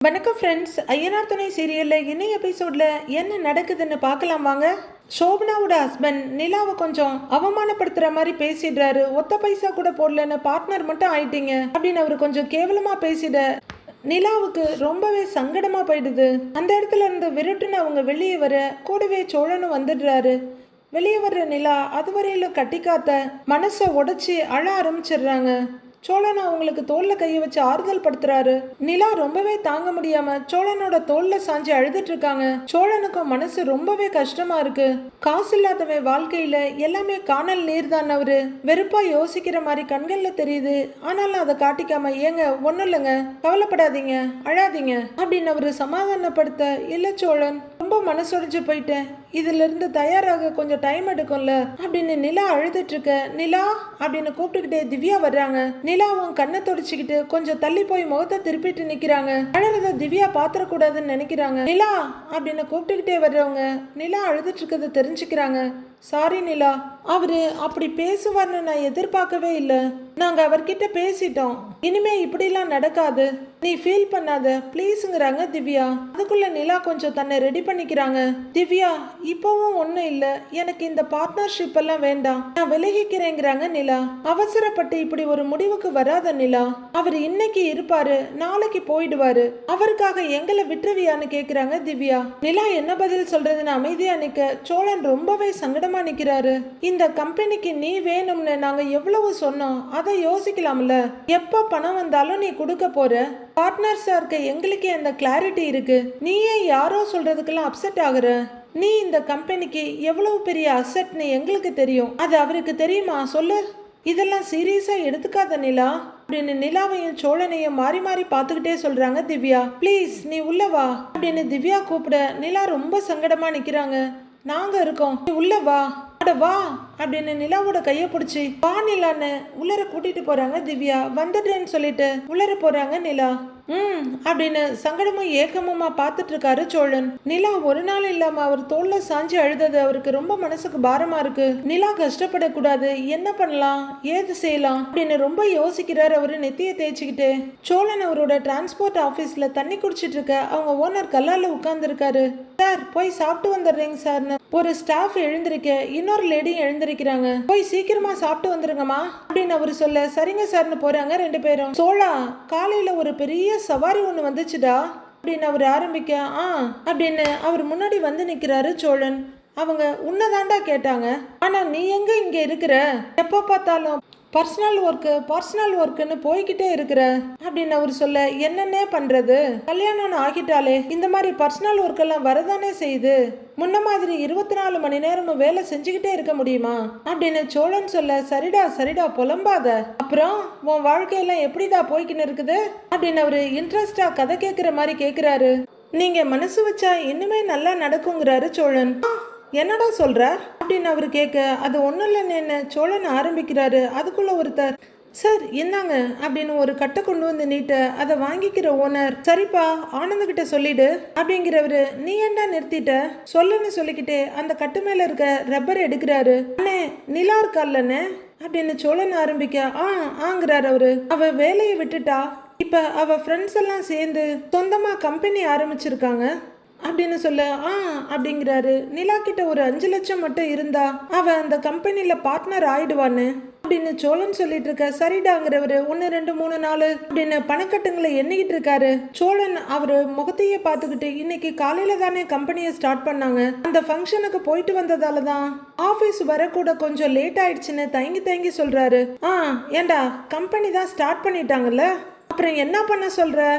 வணக்கம் ஃப்ரெண்ட்ஸ். ஐயனார் துணை சீரியலில் இன்னும் எபிசோடில் என்ன நடக்குதுன்னு பார்க்கலாம் வாங்க. சோபனாவோட ஹஸ்பண்ட் நிலாவை கொஞ்சம் அவமானப்படுத்துகிற மாதிரி பேசிடுறாரு. ஒத்த பைசா கூட போடலன்னு பார்ட்னர் மட்டும் ஆயிட்டீங்க அப்படின்னு அவர் கொஞ்சம் கேவலமாக பேசிட நிலாவுக்கு ரொம்பவே சங்கடமாக போயிடுது. அந்த இடத்துல இருந்து விருட்டுன்னு அவங்க வெளியே வர கூடவே சோழனும் வந்துடுறாரு. வெளியே வர்ற நிலா அதுவரையிலும் கட்டிக்காத்த மனசை உடைச்சி அழ ஆரம்பிச்சிடுறாங்க. சோழன் அவங்களுக்கு தோல்ல கையை வச்சு ஆறுதல் படுத்துறாரு. நிலா ரொம்பவே தாங்க முடியாம சோழனோட தோல்ல சாஞ்சி அழுதுட்டு இருக்காங்க. சோழனுக்கும் மனசு ரொம்பவே கஷ்டமா இருக்கு. காசு இல்லாதவன் வாழ்க்கையில எல்லாமே காணல் நீர் தான். அவரு வெறுப்பா யோசிக்கிற மாதிரி கண்கள்ல தெரியுது. ஆனாலும் அதை காட்டிக்காம ஏங்க ஒன்னும் இல்லைங்க, கவலைப்படாதீங்க, அழாதீங்க அப்படின்னு அவரு சமாதானப்படுத்த, இல்ல சோழன் ரொம்ப மனசுடைஞ்சு போயிட்டேன், இதுல இருந்து தயாராக கொஞ்சம் டைம் எடுக்கும்ல அப்படின்னு நிலா அழுதுட்டு இருக்க. நிலா அப்படின்னு கூப்பிட்டுக்கிட்டே திவ்யா வர்றாங்க. நிலாவும் கண்ணை தொடச்சிக்கிட்டு கொஞ்சம் தள்ளி போய் முகத்தை திருப்பிட்டு நிக்கிறாங்க. அழறத திவ்யா பாத்திரக்கூடாதுன்னு நினைக்கிறாங்க. நிலா அப்படின்னு கூப்பிட்டுக்கிட்டே வர்றவங்க நிலா அழுதுட்டு இருக்கிறத தெரிஞ்சுக்கிறாங்க. சாரி நிலா, அவரு அப்படி பேசுவார்னு நான் எதிர்பார்க்கவே இல்லை. நாங்க அவர்கிட்ட பேசிட்டோம். இனிமே இப்படிலாம் நடக்காது, நீ ஃபீல் பண்ணாத ப்ளீஸுங்கிறாங்க திவ்யா. அதுக்குள்ள நிலா கொஞ்சம் தன்னை ரெடி பண்ணிக்கிறாங்க. திவ்யா இப்பவும் ஒன்றும் இல்லை, எனக்கு இந்த பார்ட்னர்ஷிப் எல்லாம் வேண்டாம், நான் விலகிக்கிறேங்கிறாங்க நிலா. அவசரப்பட்டு இப்படி ஒரு முடிவுக்கு வராத நிலா. அவர் இன்னைக்கு இருப்பாரு, நாளைக்கு போயிடுவாரு, அவருக்காக எங்களை விட்டுருவியான்னு கேட்குறாங்க திவ்யா. நிலா என்ன பதில் சொல்றதுன்னு அமைதியா நிக்க சோழன் ரொம்பவே சங்கடமா நிக்கிறாரு. இந்த கம்பெனிக்கு நீ வேணும்னு நாங்க எவ்வளவு சொன்னோம், அதை யோசிக்கலாம்ல. எப்ப பணம் வந்தாலும் நீ கொடுக்க போற. பார்ட்னர்ஸா இருக்க எங்களுக்கே அந்த கிளாரிட்டி இருக்கு. நீயே யாரோ சொல்றதுக்கெல்லாம் அப்செட் ஆகுற. நீ இந்த கம்பெனிக்கு எவ்வளவு பெரிய அசெட்னு எங்களுக்கு தெரியும், அது அவருக்கு தெரியுமா சொல்லு. இதெல்லாம் சீரியஸா எடுத்துக்காத நிலா அப்படின்னு நிலாவையும் சோழனையும் மாறி மாறி பார்த்துக்கிட்டே சொல்றாங்க திவ்யா. ப்ளீஸ் நீ உள்ள வா அப்படின்னு திவ்யா கூப்பிட நிலா ரொம்ப சங்கடமா நிக்கிறாங்க. நாங்க இருக்கோம், நீ உள்ள வா, அட வா அப்படின்னு நிலாவோட கையை பிடிச்சி வா நிலான்னு உள்ளர கூட்டிட்டு போறாங்க திவ்யா. வந்துட்டேன்னு சொல்லிட்டு உள்ளர போறாங்க நிலா. அப்படின்னு சங்கடமும் ஏக்கமுமா பார்த்துட்டு இருக்காரு சோழன். நிலா ஒரு நாள் இல்லாம அவர் தோல்ல சாஞ்சி அழுதது அவருக்கு ரொம்ப மனசுக்கு பாரமா இருக்கு. நிலா கஷ்டப்படக்கூடாது, என்ன பண்ணலாம் ஏது செய்யலாம் அப்படின்னு ரொம்ப யோசிக்கிறாரு அவரு நெத்திய தேய்ச்சிக்கிட்டு. சோழன் அவரோட டிரான்ஸ்போர்ட் ஆபீஸ்ல தண்ணி குடிச்சிட்டு இருக்க அவங்க ஓனர் கல்லால உட்கார்ந்து இருக்காரு. சார் போய் சாப்பிட்டு வந்துடுறீங்க சார்னு ஒரு ஸ்டாஃப் எழுந்திருக்க இன்னொரு லேடியும் எழுந்திருக்கிறாங்க. போய் சீக்கிரமா சாப்பிட்டு வந்துருங்கம்மா அப்படின்னு அவரு சொல்ல சரிங்க சார்னு போறாங்க ரெண்டு பேரும். சோழா காலையில ஒரு பெரிய சவாரி ஒண்ணு வந்துச்சுடா அப்படின்னு அவர் ஆரம்பிக்க அப்படின்னு அவர் முன்னாடி வந்து நிக்கிறாரு சோழன். அவங்க உன்னதாண்டா கேட்டாங்க, ஆனா நீ எங்க இங்க இருக்கிற, எப்ப பார்த்தாலும் பர்சனல் ஒர்க்குன்னு போய்கிட்டே இருக்கிற அப்படின்னு அவர் சொல்ல, என்னன்னே பண்றது, கல்யாணம் ஆகிட்டாலே இந்த மாதிரி பர்சனல் ஒர்க் எல்லாம் வரதானே செய்யுது, முன்ன மாதிரி 24 மணி நேரமும் வேலை செஞ்சுக்கிட்டே இருக்க முடியுமா அப்படின்னு சோழன் சொல்ல, சரிடா புலம்பாத, அப்புறம் உன் வாழ்க்கையெல்லாம் எப்படிடா போய்கின்னு இருக்குது அப்படின்னு அவரு இன்ட்ரெஸ்டா கதை கேட்கிற மாதிரி கேட்கிறாரு. நீங்க மனசு வச்சா இன்னுமே நல்லா நடக்குங்கிறாரு சோழன். என்னடா சொல்ற அப்படின்னு அவரு கேட்க, அது ஒன்றும் இல்லைன்னு சோழன் ஆரம்பிக்கிறாரு. அதுக்குள்ள ஒருத்தர், சார் என்னங்க அப்படின்னு ஒரு கட்டை கொண்டு வந்து நீட்ட அதை வாங்கிக்கிற ஓனர், சரிப்பா ஆனந்தகிட்ட சொல்லிடு அப்படிங்கிறவரு, நீ ஏன்டா நிறுத்திட்ட சொல்லுன்னு சொல்லிக்கிட்டே அந்த கட்டு மேல இருக்க ரப்பர் எடுக்கிறாரு. அண்ணே நிலா இருக்கால்லண்ணே அப்படின்னு சோழன் ஆரம்பிக்க, ஆங்கிறாரு அவரு. அவ வேலையை விட்டுட்டா, இப்ப அவ ஃப்ரெண்ட்ஸ் எல்லாம் சேர்ந்து சொந்தமா கம்பெனி ஆரம்பிச்சிருக்காங்க அப்படின்னு சொல்ல, அப்படிங்கிறாரு. நிலா கிட்ட ஒரு 5 லட்சம் மட்டும் இருந்தா அவ அந்த கம்பெனில பார்ட்னர் ஆயிடுவான்னு அப்படின்னு சோழன் சொல்லிட்டு இருக்க. சரிடாங்கிறவரு 1 2 3 4 அப்படின்னு பணக்கட்டுங்களை எண்ணிக்கிட்டு இருக்காரு. சோழன் அவரு முகத்தையே பார்த்துக்கிட்டு, இன்னைக்கு காலையில தானே கம்பெனியை ஸ்டார்ட் பண்ணாங்க, அந்த ஃபங்க்ஷனுக்கு போயிட்டு வந்ததால தான் ஆபீஸ் வரக்கூட கொஞ்சம் லேட் ஆயிடுச்சுன்னு தயங்கி சொல்றாரு. ஏண்டா கம்பெனி தான் ஸ்டார்ட் பண்ணிட்டாங்கல்ல, அப்புறம் என்ன பண்ண சொல்ற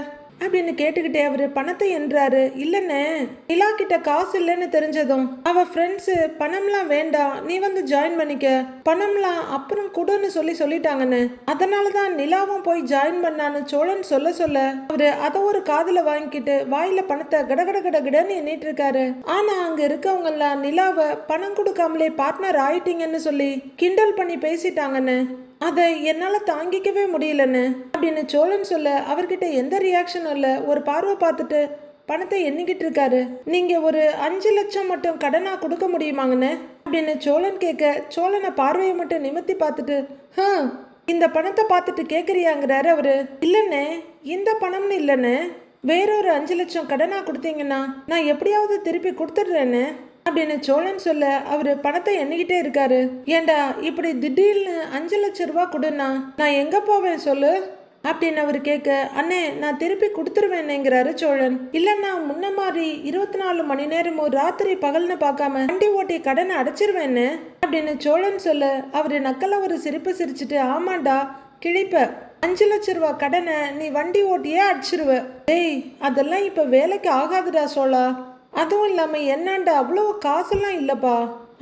அப்படின்னு கேட்டுக்கிட்டே அவரு பணத்தை என்றாரு. இல்லைன்னு நிலா கிட்ட காசு இல்லைன்னு தெரிஞ்சதும் அவ ஃப்ரெண்ட்ஸு பணம்லாம் வேண்டாம், நீ வந்து ஜாயின் பண்ணிக்க, பணம்லாம் அப்புறம் கொடுன்னு சொல்லிட்டாங்கன்னு, அதனாலதான் நிலாவும் போய் ஜாயின் பண்ணான்னு சோழன் சொல்ல அவரு அதை ஒரு காதுல வாங்கிக்கிட்டு வாயில பணத்தை கடன்னு எண்ணிட்டு இருக்காரு. ஆனா அங்க இருக்கவங்க எல்லாம் நிலாவை பணம் கொடுக்காமலே பார்ட்னர் ஆயிட்டீங்கன்னு சொல்லி கிண்டல் பண்ணி பேசிட்டாங்கன்னு, அதை என்னால தாங்கிக்கவே முடியலன்னு அப்படின்னு சோழன் சொல்ல அவர்கிட்ட எந்த ரியாக்ஷனும் இல்லை. ஒரு பார்வை பார்த்துட்டு பணத்தை எண்ணிக்கிட்டு இருக்காரு. நீங்க ஒரு 5 லட்சம் மட்டும் கடனா கொடுக்க முடியுமாங்கன்னு அப்படின்னு சோழன் கேட்க, சோழனை பார்வையை மட்டும் நிமித்தி பார்த்துட்டு, இந்த பணத்தை பார்த்துட்டு கேட்குறியாங்கிறாரு அவரு. இல்லைன்னு இந்த பணம்னு இல்லைன்னு வேறொரு 5 லட்சம் கடனா கொடுத்தீங்கன்னா நான் எப்படியாவது திருப்பி கொடுத்துடுறேன்னு அப்படின்னு சோழன் சொல்ல அவரு பணத்தை எண்ணிக்கிட்டே இருக்காரு. ஏண்டா இப்படி திடீர்னு 5 லட்சம் ரூபா கொடுன்னா நான் எங்க போவேன் சொல்லு அப்படின்னு அவர் கேட்க, அண்ணே நான் திருப்பி கொடுத்துருவேன்னுங்கிறாரு சோழன். இல்லைன்னா முன்ன மாதிரி 24 மணி நேரமும் ராத்திரி பகல்னு பார்க்காம வண்டி ஓட்டி கடனை அடைச்சிருவேன்னு அப்படின்னு சோழன் சொல்ல அவரு நக்கலா ஒரு சிரிப்பு சிரிச்சுட்டு, ஆமாண்டா கிழிப்ப 5 லட்சம் ரூபா கடனை நீ வண்டி ஓட்டியே அடிச்சிருவ. டேய் அதெல்லாம் இப்ப வேலைக்கு ஆகாதுடா சோழா. அதுவும் இல்லாம என்னாண்டா அவ்வளோ காசெல்லாம் இல்லப்பா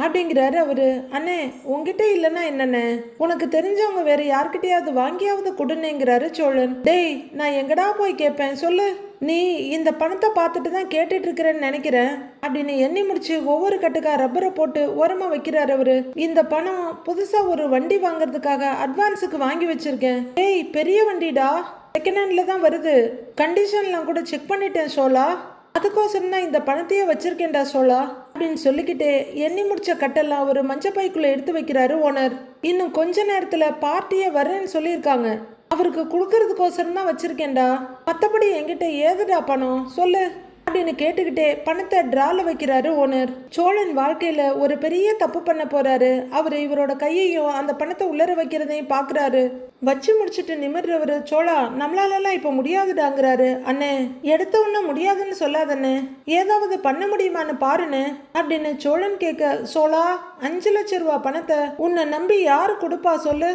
அப்படிங்கிறாரு அவரு. அண்ணே உங்ககிட்ட இல்லைன்னா என்னண்ணே, உனக்கு தெரிஞ்சவங்க வேற யார்கிட்டயாவது வாங்கியாவது கொடுனேங்கிறாரு சோழன். டேய் நான் எங்கடா போய் கேட்பேன் சொல்லு, நீ இந்த பணத்தை பார்த்துட்டு தான் கேட்டுட்டு இருக்கிறேன்னு நினைக்கிறேன் அப்படின்னு எண்ணி முடிச்சு ஒவ்வொரு கட்டுக்கா ரப்பரை போட்டு ஓரமா வைக்கிறாரு அவரு. இந்த பணம் புதுசா ஒரு வண்டி வாங்குறதுக்காக அட்வான்ஸுக்கு வாங்கி வச்சிருக்கேன். டேய் பெரிய வண்டிடா, செகண்ட் ஹேண்ட்ல தான் வருது, கண்டிஷன்லாம் கூட செக் பண்ணிட்டேன் சோழா, அதுக்கோசரம் தான் இந்த பணத்தையே வச்சிருக்கேன்டா சோழா அப்படின்னு சொல்லிக்கிட்டே எண்ணி முடிச்ச கட்டெல்லாம் ஒரு மஞ்சப்பைக்குள்ள எடுத்து வைக்கிறாரு ஓனர். இன்னும் கொஞ்ச நேரத்துல பார்ட்டியே வர்றேன்னு சொல்லியிருக்காங்க, அவருக்கு கொடுக்கறதுக்கோசரம் தான் வச்சிருக்கேன்டா, மற்றபடி என்கிட்ட ஏதுடா பணம் சொல்லு அப்படின்னு கேட்டுக்கிட்டே பணத்தை டிரால வைக்கிறாரு ஓனர். சோழன் வாழ்க்கையில ஒரு பெரிய தப்பு பண்ண போறாரு. அவரு இவரோட கையையும் அந்த பணத்தை உள்ளர வைக்கிறதையும் பாக்குறாரு. வச்சு முடிச்சுட்டு நிமிர்றவரு, சோழா நம்மளாலலாம் இப்ப முடியாதுடாங்கிறாரு. அண்ணே எடுத்த ஒண்ணு முடியாதுன்னு சொல்லாதண்ணே, ஏதாவது பண்ண முடியுமான்னு பாருன்னு அப்படின்னு சோழன் கேட்க, சோழா 5 லட்சம் ரூபா பணத்தை உன்னை நம்பி யாரு கொடுப்பா சொல்லு,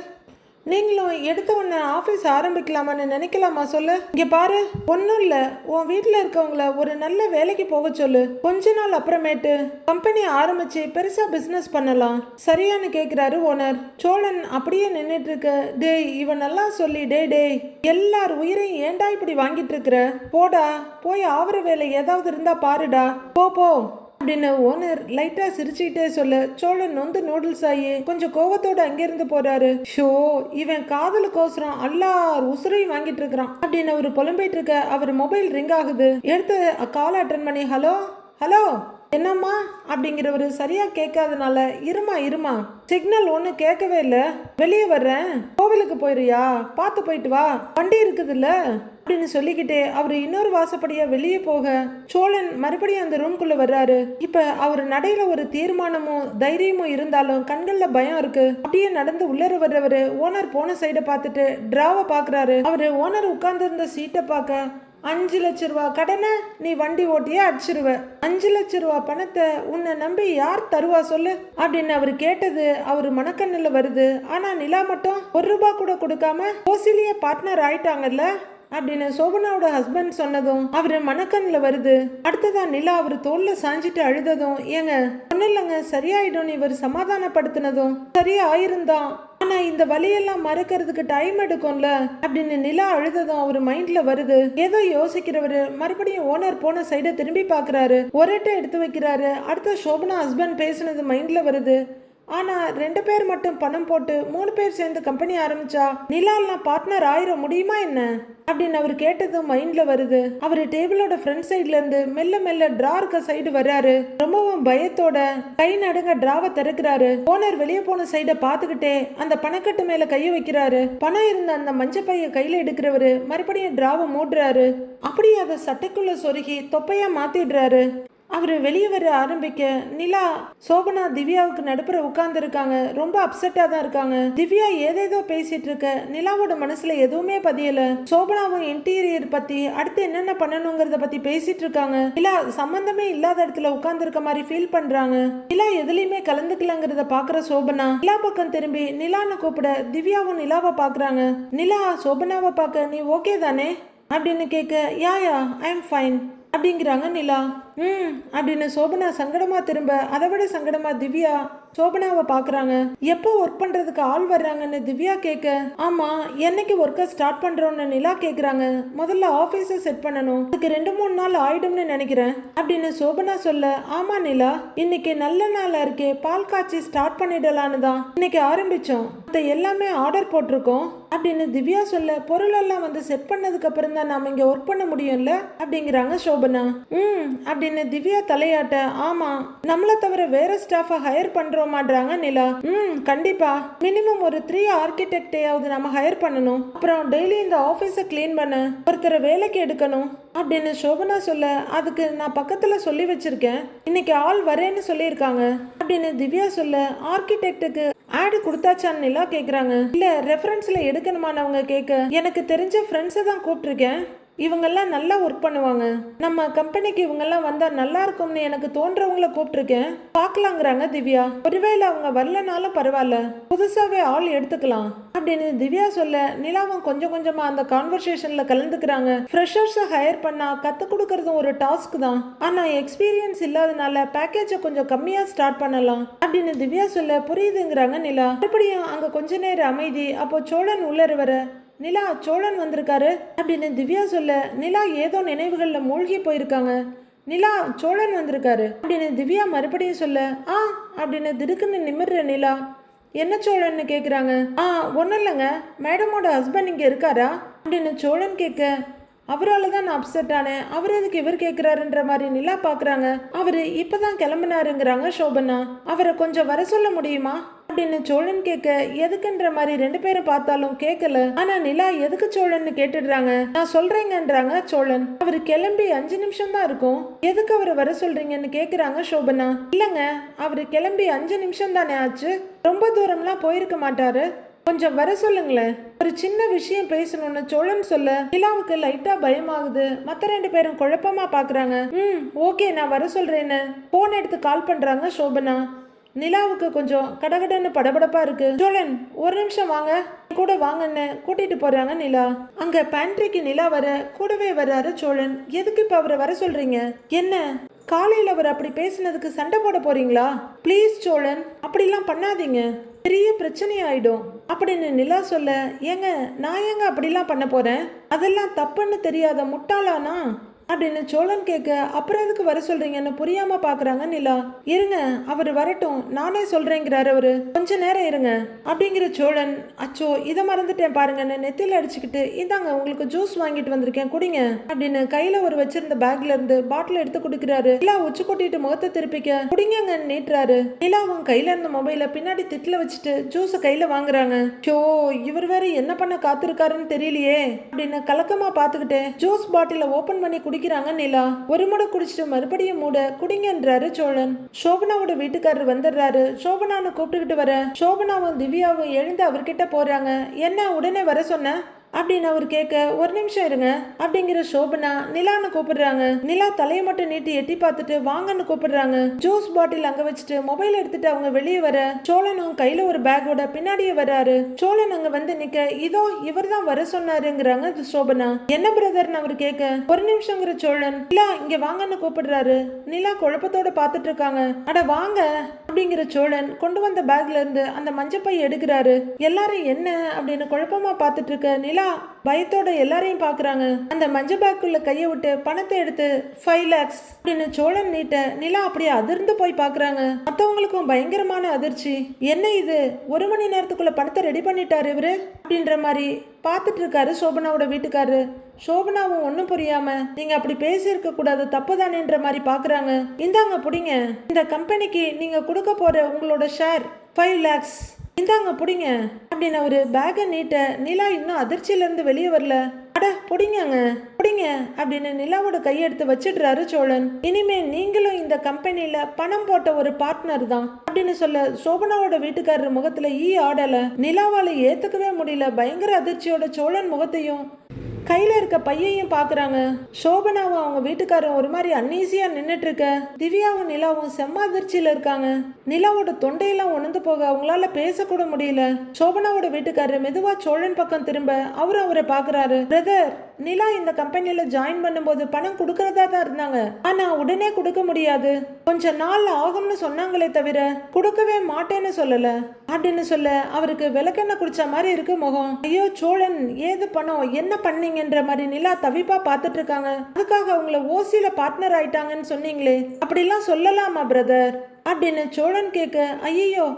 நீங்களும் எடுத்த உடனே ஆஃபீஸ் ஆரம்பிக்கலாமான்னு நினைக்கலாமா சொல்லு. இங்கே பாரு, ஒன்றும் இல்லை, உன் வீட்டில் இருக்கவங்கள ஒரு நல்ல வேலைக்கு போக சொல்லு, கொஞ்ச நாள் அப்புறமேட்டு கம்பெனி ஆரம்பிச்சு பெருசாக பிஸ்னஸ் பண்ணலாம் சரியான்னு கேட்குறாரு ஓனர். சோழன் அப்படியே நின்றுட்டு இருக்க, டேய் இவன் நல்லா சொல்லி, டேய் எல்லார் உயிரையும் ஏண்டா இப்படி வாங்கிட்டு இருக்கிற, போடா போய் ஆவற வேலை ஏதாவது இருந்தா பாருடா, போ அப்படின்னு ஓனர் லைட்டா சிரிச்சுக்கிட்டே சொல்ல சோழன் நொந்து நூடுல்ஸ் ஆகி கொஞ்சம் கோவத்தோட அங்கிருந்து போறாரு. ஷோ இவன் காதலுக்கோசரம் எல்லார் உசுரையும் வாங்கிட்டு இருக்கிறான் அப்படின்னு அவரு புலம்பிட்டு இருக்க அவர் மொபைல் ரிங் ஆகுது. எடுத்து கால் அட்டன் பண்ணி, ஹலோ ஹலோ என்னம்மா அப்படிங்கிறவரு சரியா கேட்காதனால, இருமா சிக்னல் ஒண்ணு கேட்கவே இல்ல, வெளியே வர்றேன், கோவிலுக்கு போயிறியா, பார்த்து போயிட்டு வா, வண்டி இருக்குதுல்ல அப்படின்னு சொல்லிக்கிட்டே அவரு இன்னொரு வாசப்படியா வெளியே போக சோழன் மறுபடியும் அந்த ரூம்குள்ள வர்றாரு. இப்ப அவர் நடையில ஒரு தீர்மானமும் தைரியமும் இருந்தாலும் கண்கள்ல பயம் இருக்கு. அப்படியே நடந்து உள்ளர வர்றவரு ஓனர் போன சைட பார்த்துட்டு டிராவை பாக்குறாரு. அவரு ஓனர் உட்கார்ந்து இருந்த சீட்டை பார்க்க, 5 லட்சம் ரூபா கடனை நீ வண்டி ஓட்டியே அடிச்சிருவ, 5 லட்சம் ரூபா பணத்தை உன்னை நம்பி யார் தருவா சொல்லு அப்படின்னு அவர் கேட்டது அவரு மனக்கண்ணுல வருது. ஆனா நிலா மட்டும் 1 ரூபா கூட கொடுக்காம ஓசிலியே பார்ட்னர் ஆயிட்டாங்கல்ல அப்படின்னு சோபனாவோட ஹஸ்பண்ட் சொன்னதும் அவரு மனக்கண்ணுல வருது. அடுத்ததான் நிலா அவரு தோல்ல சாஞ்சிட்டு அழுததும், ஏங்க ஒன்னும் இல்லைங்க சரியாயிடும் இவர் சமாதானப்படுத்தினதும் சரியா ஆயிருந்தான், ஆனா இந்த வழியெல்லாம் மறக்கிறதுக்கு டைம் எடுக்கும்ல அப்படின்னு நிலா அழுததும் அவரு மைண்ட்ல வருது. ஏதோ யோசிக்கிறவரு மறுபடியும் ஓனர் போன சைட திரும்பி பாக்குறாரு. ஒரேட்ட எடுத்து வைக்கிறாரு. அடுத்த சோபனா ஹஸ்பண்ட் பேசுனது மைண்ட்ல வருது. ஆனா 2 பேர் மட்டும் பணம் போட்டு 3 பேர் சேர்ந்து கம்பெனி ஆரம்பிச்சா நிலாலாம் பார்ட்னர் ஆயிர முடியுமா என்ன அப்படின்னு அவர் கேட்டதும் மைண்ட்ல வருது. அவரு டேபிளோட ஃப்ரண்ட் சைட்ல இருந்து மெல்ல மெல்ல டிரா இருக்க சைடு வர்றாரு. ரொம்பவும் பயத்தோட கை நடுங்க டிராவை திறக்கிறாரு. ஓனர் வெளியே போன சைட பாத்துக்கிட்டே அந்த பணக்கட்டு மேல கைய வைக்கிறாரு. பணம் இருந்த அந்த மஞ்ச பைய கையில எடுக்கிறவரு மறுபடியும் டிராவை மூடுறாரு. அப்படியே அதை சட்டைக்குள்ள சொருகி தொப்பையா மாத்திடுறாரு. அவரு வெளியே வர ஆரம்பிக்க நிலா சோபனா திவ்யாவுக்கு நடுப்புற உட்கார்ந்து இருக்காங்க. ரொம்ப அப்செட்டா தான் இருக்காங்க. திவ்யா ஏதேதோ பேசிட்டு இருக்க நிலாவோட மனசுல எதுவுமே பதியல. சோபனாவும் இன்டீரியர் பத்தி அடுத்து என்னென்ன பண்ணணுங்கிறத பத்தி பேசிட்டு இருக்காங்க. நிலா சம்பந்தமே இல்லாத இடத்துல உட்கார்ந்து இருக்க மாதிரி ஃபீல் பண்றாங்க. நிலா எதுலயுமே கலந்துக்கலங்கிறத பாக்குற சோபனா நிலா பக்கம் திரும்பி நிலான்னு கூப்பிட திவ்யாவும் நிலாவை பாக்குறாங்க. நிலா சோபனாவை பார்க்க, நீ ஓகே தானே அப்படின்னு கேட்க, யா ஐ எம் ஃபைன் அப்படிங்கிறாங்க நிலா. அப்படின்னு சோபனா சங்கடமா திரும்ப, அதை விட சங்கடமா திவ்யா சோபனாவை பாக்குறாங்க. எப்போ ஒர்க் பண்றதுக்கு ஆள் வர்றாங்கன்னு திவ்யா கேட்க, ஆமா என்னைக்கு ஒர்க்கை ஸ்டார்ட் பண்றோம்னு நிலா கேக்குறாங்க. முதல்ல ஆபீஸை செட் பண்ணணும், அதுக்கு 2-3 நாள் ஆயிடும்னு நினைக்கிறேன் அப்படின்னு சோபனா சொல்ல, ஆமா நிலா இன்னைக்கு நல்ல நாளா இருக்கே, பால் காய்ச்சி ஸ்டார்ட் பண்ணிடலான்னு தான் இன்னைக்கு ஆரம்பிச்சோம், எல்லாமே ஆர்டர் போட்டிருக்கோம் அப்படின்னு திவ்யா சொல்ல, பொருள் எல்லாம் வந்து செட் பண்ணதுக்கு அப்புறம் தான் நாம இங்க ஒர்க் பண்ண முடியும்ல அப்படிங்கிறாங்க சோபனா. அப்படின்னு திவ்யா தலையாட்ட, ஆமா நம்மளை தவிர வேற ஸ்டாஃபை ஹையர் பண்றோமான்றாங்க நிலா. கண்டிப்பா மினிமம் ஒரு 3 ஆர்கிடெக்டையாவது நம்ம ஹையர் பண்ணணும். அப்புறம் டெய்லி இந்த ஆபீஸை கிளீன் பண்ண ஒருத்தரை வேலைக்கு எடுக்கணும் அப்படின்னு சோபனா சொல்ல, அதுக்கு நான் பக்கத்துல சொல்லி வச்சிருக்கேன், இன்னைக்கு ஆள் வரேன்னு சொல்லியிருக்காங்க அப்படின்னு திவ்யா சொல்ல, ஆர்கிடெக்டுக்கு ஆடு கொடுத்தாச்சான்னு நிலா கேக்குறாங்க. இல்ல ரெஃபரன்ஸ்ல எடுக்கணுமான்னு கேட்க, எனக்கு தெரிஞ்ச ஃப்ரெண்ட்ஸை தான் கூப்பிட்டுருக்கேன், இவங்கெல்லாம் நல்லா ஒர்க் பண்ணுவாங்க, நம்ம கம்பெனிக்கு இவங்கெல்லாம் வந்தா நல்லா இருக்கும்னு எனக்கு தோன்றவங்கள கூப்பிட்டுருக்கேன், பார்க்கலாங்கிறாங்க திவ்யா. ஒருவேளை அவங்க வரலனாலும் பரவாயில்ல, புதுசாவே ஆள் எடுத்துக்கலாம் அப்படின்னு திவ்யா சொல்ல, நிலாவும் கொஞ்சம் கொஞ்சமா அந்த கான்வர்சேஷன்ல கலந்துக்கிறாங்க. ஃப்ரெஷர்ஸை ஹையர் பண்ணா கத்து கொடுக்கறதும் ஒரு டாஸ்க் தான், ஆனா எக்ஸ்பீரியன்ஸ் இல்லாதனால பேக்கேஜை கொஞ்சம் கம்மியா ஸ்டார்ட் பண்ணலாம் அப்படின்னு திவ்யா சொல்ல, புரியுதுங்கிறாங்க நிலா. மறுபடியும் அங்க கொஞ்ச நேரம் அமைதி. அப்போ சோழன் உள்ளரு வர, நிலா சோழன் வந்திருக்காரு அப்படின்னு திவ்யா சொல்ல, நிலா ஏதோ நினைவுகள்ல மூழ்கி போயிருக்காங்க. நிலா சோழன் வந்திருக்காரு அப்படின்னு திவ்யா மறுபடியும் சொல்ல, அப்படின்னு திடுக்குன்னு நிமிர்ற நிலா, என்ன சோழன்னு கேக்குறாங்க. ஒன்றும் இல்லைங்க, மேடமோட ஹஸ்பண்ட் இங்க இருக்காரா அப்படின்னு சோழன் கேட்க, அவரால் தான் நான் அப்செட் ஆனேன், அவர் எதுக்கு இவர் கேட்குறாருன்ற மாதிரி நிலா பார்க்குறாங்க. அவர் இப்போதான் கிளம்புனாருங்கிறாங்க சோபனா. அவரை கொஞ்சம் வர சொல்ல முடியுமா அப்படின்னு சோழன் கேட்க, எதுக்குன்ற மாதிரி 2 பேரும் பார்த்தாலும் கேட்கல. ஆனா நிலா எதுக்கு சோழன்னு கேட்டுடுறாங்க. நான் சொல்றேங்கன்றாங்க சோழன். அவர் கிளம்பி 5 நிமிஷம் தான் இருக்கும், எதுக்கு அவரை வர சொல்றீங்கன்னு கேக்குறாங்க சோபனா. இல்லங்க, அவரு கிளம்பி 5 நிமிஷம் தானே ஆச்சு, ரொம்ப தூரம்லாம் போயிருக்க மாட்டாரு, கொஞ்சம் வர சொல்லுங்களேன், ஒரு சின்ன விஷயம் பேசணும்னு சோழன் சொல்ல, நிலாவுக்கு லைட்டா பயமாகுது. மத்த 2 பேரும் குழப்பமா பாக்குறாங்க. ஓகே நான் வர சொல்றேன்னு போன் எடுத்து கால் பண்றாங்க சோபனா. நிலாவுக்கு கொஞ்சம் கடகடன்னு படபடப்பா இருக்கு. சோழன் ஒரு நிமிஷம் வாங்க, கூட வாங்கன்னு கூட்டிட்டு போறாங்க நிலா. அங்க பேண்ட்ரிக்கு நிலா வர கூடவே வர்றாரு சோழன். எதுக்கு இப்ப அவரை வர சொல்றீங்க? என்ன காலையில் அவர் அப்படி பேசினதுக்கு சண்டை போட போறீங்களா? ப்ளீஸ் சோழன் அப்படிலாம் பண்ணாதீங்க, பெரிய பிரச்சனை ஆயிடும் அப்படின்னு நிலா சொல்ல, ஏங்க நான் ஏங்க அப்படிலாம் பண்ண போறேன், அதெல்லாம் தப்புன்னு தெரியாத முட்டாளானா அப்படின்னு சோழன் கேட்க, அப்புறம் எதுக்கு வர சொல்றீங்கன்னு புரியாம பாக்குறாங்க நிலா. இருங்க அவர் வரட்டும், நானே சொல்றேங்கிறாரு அவரு, கொஞ்ச நேரம் இருங்க அப்படிங்கிற சோழன், அச்சோ இதை மறந்துட்டேன் பாருங்கன்னு நெத்தில அடிச்சுக்கிட்டு, இந்தாங்க உங்களுக்கு ஜூஸ் வாங்கிட்டு வந்திருக்கேன் குடிங்க அப்படின்னு கையில ஒரு வச்சிருந்த பேக்ல இருந்து பாட்டில் எடுத்து குடிக்கிறாரு. நிலா உச்சி கொட்டிட்டு முகத்தை திருப்பிக்க, குடிங்க நீட்டுறாரு. நிலாவும் கையில இருந்த மொபைல பின்னாடி திட்டுல வச்சுட்டு ஜூஸை கையில வாங்குறாங்க. சோ இவர் வேற என்ன பண்ண காத்திருக்காருன்னு தெரியலையே அப்படின்னு கலக்கமா பாத்துக்கிட்டே ஜூஸ் பாட்டில ஓபன் பண்ணி குடிக்கிறாங்க நிலா. ஒரு முறை குடிச்சிட்டு மறுபடியும் மூட குடிங்கன்றாரு சோழன். சோபனாவோட வீட்டுக்காரர் வந்துடுறாரு. சோபனான்னு கூப்பிட்டுக்கிட்டு வர, சோபனாவும் திவ்யாவும் எழுந்து அவர்கிட்ட போறாங்க. என்ன உடனே வர சொன்ன அப்படின்னு அவர் கேட்க, ஒரு நிமிஷம் இருங்க அப்படிங்கிற சோபனா நிலான்னு கூப்பிடுறாங்க. நிலா தலையை மட்டும் நீட்டி எட்டி பார்த்துட்டு வாங்கன்னு கூப்பிடுறாங்க. ஜூஸ் பாட்டில் அங்க வச்சுட்டு மொபைல் எடுத்துட்டு அவங்க வெளியே வர, சோழனும் கையில ஒரு பேக்கோட பின்னாடியே வராரு. சோழன் அங்க வந்து நிக்க, இதோ இவர் தான் வர சொன்னாருங்கிறாங்க சோபனா. என்ன பிரதர்னு அவர் கேட்க, ஒரு நிமிஷங்கிற சோழன். நிலா இங்க வாங்கன்னு கூப்பிடுறாரு. நிலா குழப்பத்தோட பார்த்துட்டு இருக்காங்க. அட வாங்க அப்படிங்கிற சோழன் கொண்டு வந்த பேக்ல இருந்து அந்த மஞ்சப்பை எடுக்கிறாரு. எல்லாரும் என்ன அப்படின்னு குழப்பமா பார்த்துட்டு இருக்க நிலா பயத்தோட எல்லாரையும் பாக்குறாங்க. அந்த மஞ்ச பேக்குள்ள கைய விட்டு பணத்தை எடுத்து 5 lakhs அப்படின்னு சோழன் நீட்ட, நிலா அப்படியே அதிர்ந்து போய் பாக்குறாங்க. மத்தவங்களுக்கும் பயங்கரமான அதிர்ச்சி. என்ன இது, 1 மணி நேரத்துக்குள்ள பணத்தை ரெடி பண்ணிட்டாரு இவரு அப்படின்ற மாதிரி பார்த்துட்டு இருக்காரு சோபனாவோட வீட்டுக்காரரு. சோபனாவும் ஒன்னும் புரியாம, நீங்க அப்படி பேசியிருக்க கூடாது, தப்புதானேன்ற மாதிரி பாக்குறாங்க. இந்தாங்க புடிங்க, இந்த கம்பெனிக்கு நீங்க கொடுக்க போற உங்களோட ஷேர் 5 lakhs இந்தாங்க புடிங்க அப்படின்னு ஒரு பேக்கை நீட்ட, நிலா இன்னும் அதிர்ச்சியில இருந்து வெளியே வரல. அட புடிங்க புடிங்க அப்படின்னு நிலாவோட கையெடுத்து வச்சிடுறாரு சோழன். இனிமே நீங்களும் இந்த கம்பெனில பணம் போட்ட ஒரு பார்ட்னர் தான் அப்படின்னு சொல்ல, சோபனாவோட வீட்டுக்காரர் முகத்துல ஆடல. நிலாவால ஏத்துக்கவே முடியல. பயங்கர அதிர்ச்சியோட சோழன் முகத்தையும் கையில இருக்க பையையும் பாக்குறாங்க. சோபனாவும் அவங்க வீட்டுக்காரரும் ஒரு மாதிரி அன்னீசியா நின்னுட்டு இருக்க, திவ்யாவும் நிலாவும் செம்ம அதிர்ச்சியில இருக்காங்க. நிலாவோட தொண்டையெல்லாம் உணர்ந்து போக அவங்களால பேசக்கூட முடியல. சோபனாவோட வீட்டுக்காரர் மெதுவா சோழன் பக்கம் திரும்ப அவரை பாக்குறாரு. பிரதர், நிலா இந்த கம்பெனில ஜாயின் பண்ணும்போது பணம் கொடுக்கறதா தான் இருந்தாங்க, ஆனா உடனே கொடுக்க முடியாது, கொஞ்ச நாள் ஆகும்னு சொன்னாங்களே தவிர கொடுக்கவே மாட்டேன்னு சொல்லல அப்படின்னு சொல்ல, அவருக்கு விளக்கெண்ணெய் குடிச்ச மாதிரி இருக்கு முகம். ஐயோ சோழன், ஏது பணம், என்ன பண்ணீங்கன்ற மாதிரி நிலா தவிப்பா பார்த்துட்டு இருக்காங்க. அதுக்காக அவங்கள ஓசியில பார்ட்னர் ஆயிட்டாங்கன்னு சொன்னீங்களே, அப்படிலாம் சொல்லலாமா பிரதர் அப்படின்னு சோழன் கேட்க, ஐயோ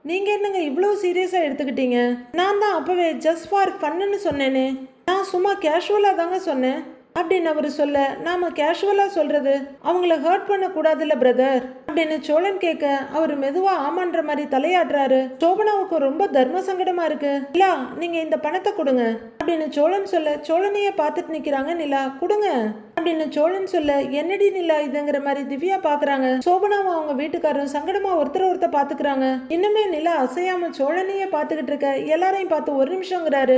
நீங்க என்னங்க இவ்வளவு சீரியஸா எடுத்துக்கிட்டீங்க, நான் தான் அப்பவே ஜஸ்ட் ஃபார் ஃபன்னு சொன்னேனே, நான் சும்மா கேஷுவலா தாங்க சொன்னேன், அப்படின்னு அவரு சொல்ல, நாம கேஷுவலா சொல்றது அவங்கள ஹர்ட் பண்ண கூடாதுல்ல பிரதர் அப்படின்னு சோழன் கேட்க, அவரு மெதுவா ஆமான்ற மாதிரி தலையாடுறாரு. சோபனாவுக்கு ரொம்ப தர்ம சங்கடமா இருக்கு. நிலா, நீங்க இந்த பணத்தை கொடுங்க அப்படின்னு சோழன் சொல்ல, சோழனையே பார்த்துட்டு நிக்கிறாங்க. நிலா, கொடுங்க அப்படின்னு சோழன் சொல்ல, என்னடி நிலா இதுங்கிற மாதிரி திவ்யா பாக்குறாங்க. சோபனாவும் அவங்க வீட்டுக்காரரும் சங்கடமா ஒருத்தர் பாத்துக்கிறாங்க. இன்னுமே நிலா அசையாம சோழனையே பாத்துக்கிட்டு இருக்க. எல்லாரையும் பார்த்து ஒரு நிமிஷங்கிறாரு.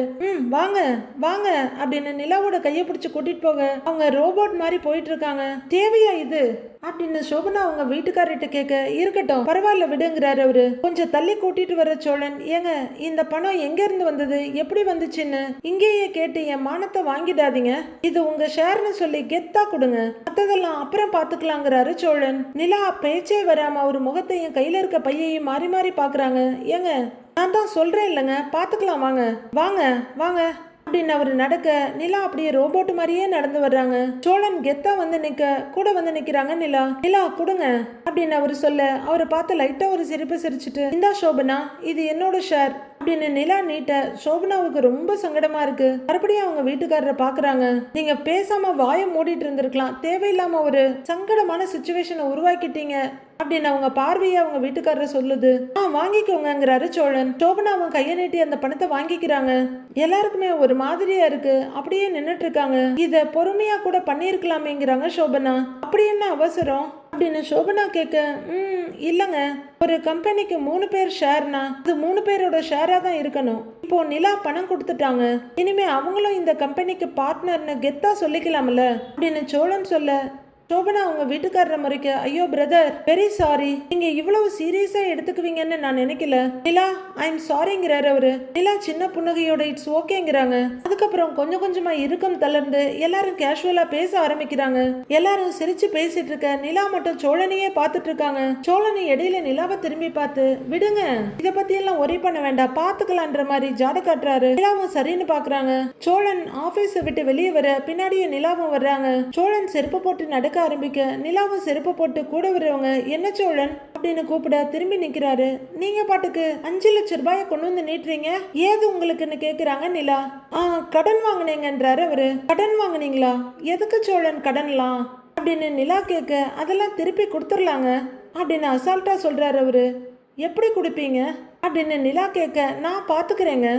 வாங்க வாங்க அப்படின்னு நிலாவோட கையை பிடிச்சு கூட்டிட்டு போக அவங்க ரோபோட் மாதிரி போயிட்டு இருக்காங்க. தேவையா இது அப்படின்னு சோபனா அவங்க வீட்டுக்காரர்கிட்ட கேட்க, இருக்கட்டும் பரவாயில்ல விடுங்கிறாரு அவரு. கொஞ்சம் தள்ளி கூட்டிட்டு வர சோழன், ஏங்க இந்த பணம் எங்க இருந்து வந்தது, எப்படி வந்துச்சுன்னு இங்கேயே கேட்டு என் மானத்தை வாங்கிடாதீங்க, இது உங்க ஷேர்னு சொல்லி கெத்தா கொடுங்க, மத்ததெல்லாம் அப்புறம் பாத்துக்கலாங்கிறாரு சோழன். நிலா பேச்சே வராம அவர் முகத்தையும் கையில இருக்க பையையும் மாறி மாறி பாக்குறாங்க. ஏங்க நான் தான் சொல்றேன் இல்லைங்க, பாத்துக்கலாம் வாங்க வாங்க வாங்க அப்படின்னு அவரு நடக்க, நிலா அப்படியே ரோபோட் மாதிரியே நடந்து வர்றாங்க. சோழன் கெத்தா வந்து நிக்க கூட வந்து நிக்கிறாங்க. நிலா, நிலா கொடுங்க அப்படின்னு அவரு சொல்ல, அவரை பார்த்து லைட்டா ஒரு சிரிப்பு சிரிச்சுட்டு, இந்தா சோபனா இது என்னோட ஷேர் அப்படின்னு நிலா நீட்ட. சோபனாவுக்கு ரொம்ப சங்கடமா இருக்கு. மறுபடியும் அவங்க வீட்டுக்காரரை பாக்குறாங்க. நீங்க பேசாம வாயை மூடிட்டு இருந்திருக்கலாம், தேவையில்லாம ஒரு சங்கடமான சிச்சுவேஷனை உருவாக்கிட்டீங்க அப்படின்னு அவங்க பார்வையை அவங்க வீட்டுக்காரர் சொல்லுது. வாங்கிக்கோங்கிறாரு சோழன். சோபனா அவங்க கையை நீட்டி அந்த பணத்தை வாங்கிக்கிறாங்க. எல்லாருக்குமே ஒரு மாதிரியா இருக்கு. அப்படியே நின்னுட்டு இருக்காங்க. இத பொறுமையா கூட பண்ணிருக்கலாமேங்கிறாங்க சோபனா. அப்படி என்ன அவசரம் அப்படின்னு சோபனா கேட்க, இல்லங்க ஒரு கம்பெனிக்கு 3 பேர் ஷேர்னா அது 3 பேரோட ஷேரா தான் இருக்கணும். இப்போ நிலா பணம் கொடுத்துட்டாங்க, இனிமே அவங்களும் இந்த கம்பெனிக்கு பார்ட்னர்னு கெத்தா சொல்லிக்கலாம்ல அப்படின்னு சோழன் சொல்ல, சோபனா அவங்க வீட்டுக்காரரை முறைக்க, ஐயோ பிரதர் வெரி சாரி, நீங்க இவ்வளவு சீரியஸா எடுத்துக்குவீங்கன்னு நான் நினைக்கல. நிலா ஐ எம் சாரிங்கிறாரு அவரு. நிலா சின்ன புன்னகையோட இட்ஸ் ஓகேங்கிறாங்க. அதுக்கப்புறம் கொஞ்சம் கொஞ்சமா இறுக்கம் தளர்ந்து எல்லாரும் கேஷுவலா பேச ஆரம்பிக்கிறாங்க. எல்லாரும் சிரிச்சு பேசிட்டு இருக்க நிலா மட்டும் சோழனையே பார்த்துட்டு இருக்காங்க. சோழனை இடையில நிலாவை திரும்பி பார்த்து, விடுங்க இத பத்தி எல்லாம் ஒரே பண்ண வேண்டாம், பாத்துக்கலான்ற மாதிரி ஜாட காட்டுறாரு. நிலாவும் சரின்னு பாக்குறாங்க. சோழன் ஆபீஸை விட்டு வெளியே வர பின்னாடியே நிலாவும் வர்றாங்க. சோழன் செருப்பு போட்டு நடக்க ஆரம்பிக்க, நிலாவும் செருப்பு போட்டு கூட வரவங்க, என்ன சோழன் அப்படின்னு கூப்பிட திரும்பி நிக்கிறாரு. நீங்க பாட்டுக்கு 5 லட்சம் ரூபாயை கொண்டு வந்து நீட்டுறீங்க, ஏது உங்களுக்குன்னு கேக்குறாங்க நிலா. கடன் வாங்கினீங்கன்றாரு அவரு. கடன் வாங்கினீங்களா, எதுக்கு சோழன் கடன்லாம் அப்படின்னு நிலா கேட்க, அதெல்லாம் திருப்பி கொடுத்துடலாங்க அப்படின்னு அசால்ட்டா சொல்றாரு அவரு. எப்படி கொடுப்பீங்க அப்படின்னு நிலா கேட்க, நான் பாத்துக்கிறேங்க,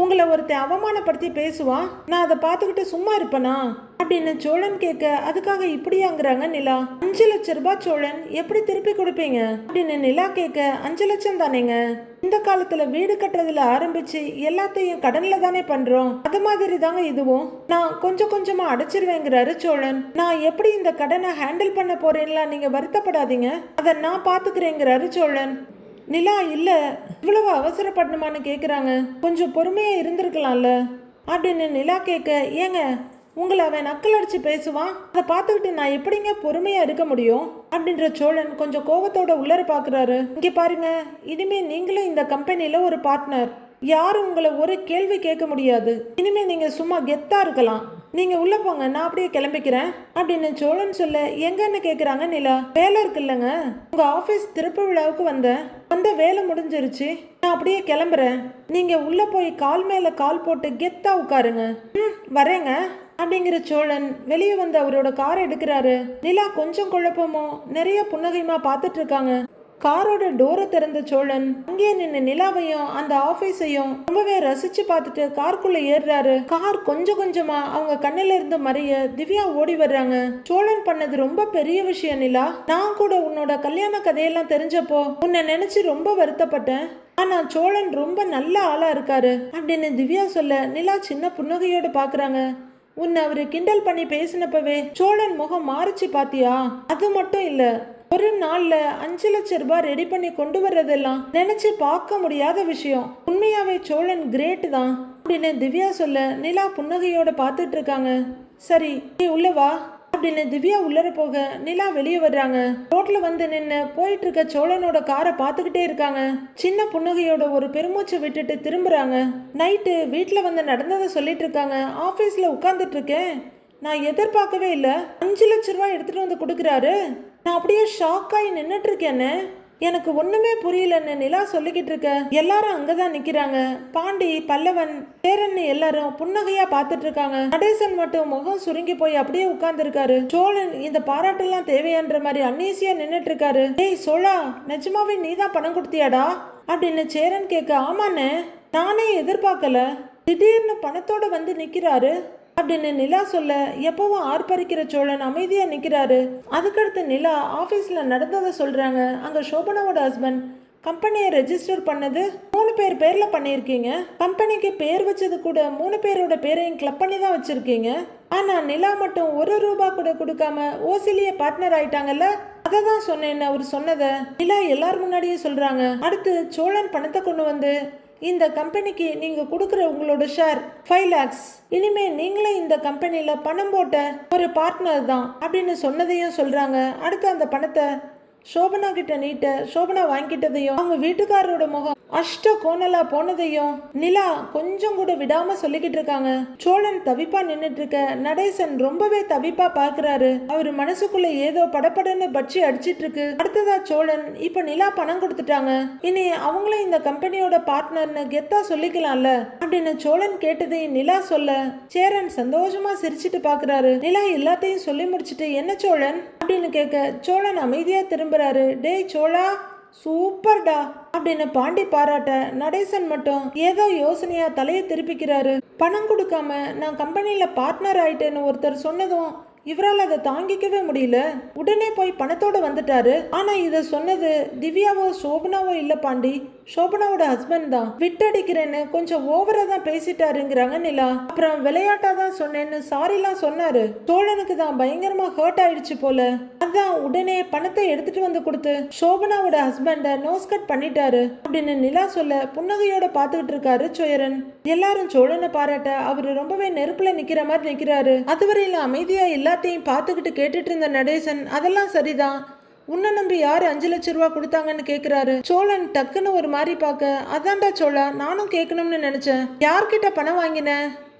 உங்களை ஒருத்தன் அவமானப்படுத்தி பேசுவான், நான் அதை பார்த்துக்கிட்டு சும்மா இருப்பேனா அப்படின்னு சோழன் கேட்க, அதுக்காக இப்படியாங்கிறாங்க நிலா. 5 லட்சம் ரூபாய் சோழன் எப்படி திருப்பி கொடுப்பீங்க அப்படின்னு நிலா கேட்க, 5 லட்சம் தானேங்க, இந்த காலத்துல வீடு கட்டுறதுல ஆரம்பிச்சு எல்லாத்தையும் கடன்ல தானே பண்றோம், அது மாதிரி தாங்க இதுவும், நான் கொஞ்சம் கொஞ்சமா அடைச்சிருவேங்கிறாரு சோழன். நான் எப்படி இந்த கடனை ஹேண்டில் பண்ண போறேன்ல நீங்க வருத்தப்படாதீங்க, அதை நான் பாத்துக்கிறேங்கிறாரு சோழன். நிலா இல்ல இவ்வளவு அவசரப்படணுமான்னு கேக்குறாங்க. கொஞ்சம் பொறுமையா இருந்திருக்கலாம்ல அப்படின்னு நிலா கேட்க, ஏங்க உங்களை அவன் நக்கல் அடிச்சு பேசுவான், அதை பார்த்துக்கிட்டு நான் எப்படிங்க பொறுமையா இருக்க முடியும் அப்படின்ற சோழன் கொஞ்சம் கோபத்தோட உள்ளர பாக்குறாரு. இங்க பாருங்க, இனிமே நீங்களும் இந்த கம்பெனில ஒரு பார்ட்னர், யாரும் உங்களை ஒரு கேள்வி கேட்க முடியாது, இனிமே நீங்க சும்மா கெத்தா இருக்கலாம், நீங்க உள்ள போங்க, நான் அப்படியே கிளம்பிக்கிறேன் அப்படின்னு சோழன் சொல்ல, எங்கன்னு கேக்குறாங்க நிலா. வேலை இருக்கு இல்லைங்க, உங்க ஆபீஸ் திறப்பு விழாவுக்கு வந்த வேலை முடிஞ்சிருச்சு, நான் அப்படியே கிளம்புறேன், நீங்க உள்ள போய் கால் மேல கால் போட்டு கெத்தா உட்காருங்க. வரேங்க அப்படிங்கிற சோழன் வெளியே வந்து அவரோட காரை எடுக்கிறாரு. நிலா கொஞ்சம் குழப்பமோ நிறைய புன்னகையுமா பார்த்துட்டு இருக்காங்க. காரோட டோரை திறந்த சோழன் அங்கே நின்று நிலாவையும் அந்த ஆபீஸையும் ரொம்பவே ரசிச்சு பார்த்துட்டு காருக்குள்ள ஏறுறாரு. கார் கொஞ்சம் கொஞ்சமா அவங்க கண்ணில இருந்து மறைய திவ்யா ஓடி வர்றாங்க. சோழன் பண்ணது ரொம்ப பெரிய விஷயம் நிலா, நான் கூட உன்னோட கல்யாண கதையெல்லாம் தெரிஞ்சப்போ உன்னை நினைச்சு ரொம்ப வருத்தப்பட்டேன், ஆனா சோழன் ரொம்ப நல்ல ஆளா இருக்காரு அப்படின்னு திவ்யா சொல்ல, நிலா சின்ன புன்னகையோட பாக்குறாங்க. உன்னை அவரு கிண்டல் பண்ணி பேசினப்பவே சோழன் முகம் மாறிச்சு பாத்தியா, அது மட்டும் இல்ல ஒரு நாள்ல 5 லட்சம் ரூபாய் ரெடி பண்ணி கொண்டு வர்றதெல்லாம் நினைச்சு பார்க்க முடியாத விஷயம், உண்மையாவே சோழன் கிரேட் தான் அப்படின்னு திவ்யா சொல்ல, நிலா புன்னகையோட பார்த்துட்டு இருக்காங்க. சரி நீ உள்ள வா அப்படின்னு திவ்யா உள்ளர போக நிலா வெளியே வர்றாங்க. ரோட்ல வந்து நின்று போயிட்டு இருக்க சோழனோட காரை பார்த்துக்கிட்டே இருக்காங்க. சின்ன புன்னகையோட ஒரு பெருமூச்சை விட்டுட்டு திரும்புறாங்க. நைட்டு வீட்டுல வந்து நடந்ததை சொல்லிட்டு இருக்காங்க. ஆபீஸ்ல உட்கார்ந்துட்டு இருக்கேன், நான் எதிர்பார்க்கவே இல்லை 5 லட்சம் ரூபாய் எடுத்துட்டு வந்து கொடுக்குறாரு, நான் அப்படியே ஷாக் ஆகி நின்றுட்டு இருக்கேன்னு எனக்கு ஒண்ணுமே புரியலன்னு நிலா சொல்லிக்கிட்டு இருக்க எல்லாரும் அங்கதான் நிக்கிறாங்க. பாண்டி, பல்லவன், சேரன் எல்லாரும் புன்னகையா பாத்துட்டு இருக்காங்க. நடேசன் மட்டும் முகம் சுருங்கி போய் அப்படியே உட்கார்ந்து இருக்காரு. சோழன் இந்த பாராட்டெல்லாம் தேவையான்ற மாதிரி அன்னீசியா நின்னுட்டு இருக்காரு. டேய் சோழா, நிஜமாவே நீதான் பணம் கொடுத்தியாடா அப்படின்னு சேரன் கேட்க, ஆமாண்ணே, நானே எதிர்பார்க்கல, திடீர்னு பணத்தோட வந்து நிக்கிறாரு அப்படின்னு நிலா சொல்ல, எப்பவும் ஆர்ப்பரிக்கிற சோழன் அமைதியா நிக்கிறாரு. அதுக்கடுத்து நிலா ஆபீஸ்ல நடந்ததை சொல்றாங்க. அங்க சோபனாவோட ஹஸ்பண்ட் கம்பெனியை ரெஜிஸ்டர் பண்ணது 3 பேர் பேர்ல பண்ணியிருக்கீங்க. கம்பெனிக்கு பேர் வச்சது கூட 3 பேரோட பேரையும் கிளப் பண்ணி தான் வச்சிருக்கீங்க. ஆனா நிலா மட்டும் 1 ரூபா கூட கொடுக்காம ஓசிலியே பார்ட்னர் ஆயிட்டாங்கல்ல, அதை தான் சொன்னேன்னு அவர் சொன்னதை நிலா எல்லார் முன்னாடியே சொல்றாங்க. அடுத்து சோழன் பணத்தை கொண்டு வந்து, இந்த கம்பெனிக்கு நீங்க கொடுக்குற உங்களோட ஷேர் 5 lakhs, இனிமே நீங்களே இந்த கம்பெனில பணம் போட்ட ஒரு பார்ட்னர் தான் அப்படின்னு சொன்னதையும் சொல்றாங்க. அடுத்து அந்த பணத்தை சோபனா கிட்ட நீட்ட சோபனா வாங்கிட்டதையும் அவங்க வீட்டுக்காரரோட முகம் அஷ்ட கோணலா போனதையும் நிலா கொஞ்சம் கூட விடாம சொல்லிக்கிட்டு இருக்காங்க. சோழன் தவிப்பா நின்னுட்டு இருக்க நடேசன் ரொம்பவே தவிப்பா பாக்குறாரு. அவரு மனசுக்குள்ள ஏதோ படப்படன்னு பட்சி அடிச்சிட்டு இருக்கு. அடுத்ததா சோழன், இப்ப நிலா பணம் கொடுத்துட்டாங்க, இனி அவங்களும் இந்த கம்பெனியோட பார்ட்னர்னு கெத்தா சொல்லிக்கலாம்ல அப்படின்னு சோழன் கேட்டதையும் நிலா சொல்ல, சேரன் சந்தோஷமா சிரிச்சிட்டு பாக்குறாரு. நிலா எல்லாத்தையும் சொல்லி முடிச்சிட்டு, என்ன சோழன் அப்படின்னு கேட்க, சோழன் அமைதியா திரும்புறாரு. டேய் சோழா, சூப்பர்டா அப்படின்னு பாண்டி பாராட்ட, நடேசன் மட்டும் ஏதோ யோசனையா தலையை திருப்பிக்கிறாரு. பணம் கொடுக்காம நான் கம்பெனில பார்ட்னர் ஆயிட்டேன்னு ஒருத்தர் சொன்னதும் இவரால் அதை தாங்கிக்கவே முடியல. உடனே போய் பணத்தோட வந்துட்டாரு. ஆனா இத சொன்னது திவ்யாவோ சோபனாவோ இல்ல பாண்டி, சோபனாவோட ஹஸ்பண்ட் தான். விட்டடிக்கிறேன்னு கொஞ்சம் ஓவரா தான் பேசிட்டாருங்கிறாங்க நிலா. அப்புறம் விளையாட்டா தான் சொன்னேன்னு சாரிலாம் சொன்னாரு. சோழனுக்கு தான் பயங்கரமா ஹர்ட் ஆயிடுச்சு போல. அதான் உடனே பணத்தை எடுத்துட்டு வந்து கொடுத்து சோபனாவோட ஹஸ்பண்ட நோஸ் கட் பண்ணிட்டாரு அப்படின்னு நிலா சொல்ல, புன்னகையோட பாத்துக்கிட்டு இருக்காரு சோழன். எல்லாரும் சோழனை பாராட்ட அவரு ரொம்பவே நெருப்புல நிக்கிற மாதிரி நிக்கிறாரு. அதுவரையில அமைதியா எல்லாத்தையும் பார்த்துக்கிட்டு கேட்டுட்டு இருந்த நடேசன், அதெல்லாம் சரிதான், உன்னை நம்பி யாரு 5 லட்சம் ரூபா கொடுத்தாங்கன்னு கேக்குறாரு. சோழன் டக்குன்னு ஒரு மாதிரி பார்க்க, அதான்டா சோழா, நானும் கேட்கணும்னு நினைச்சேன், யார்கிட்ட பணம் வாங்கின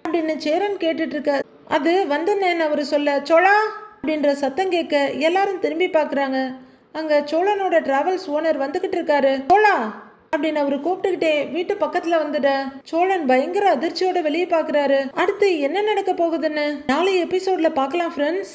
அப்படின்னு சேரன் கேட்டுட்டு இருக்க, அது வந்தேன்னு அவரு சொல்ல, சோழா அப்படின்ற சத்தம் கேட்க எல்லாரும் திரும்பி பாக்குறாங்க. அங்க சோழனோட டிராவல்ஸ் ஓனர் வந்துகிட்டு இருக்காரு. சோழா அப்படின்னு அவரு கூப்பிட்டுக்கிட்டே வீட்டு பக்கத்துல வந்துட சோழன் பயங்கர அதிர்ச்சியோட வெளியே பாக்குறாரு. அடுத்து என்ன நடக்க போகுதுன்னு நாளை எபிசோட்ல பார்க்கலாம் ஃப்ரெண்ட்ஸ்.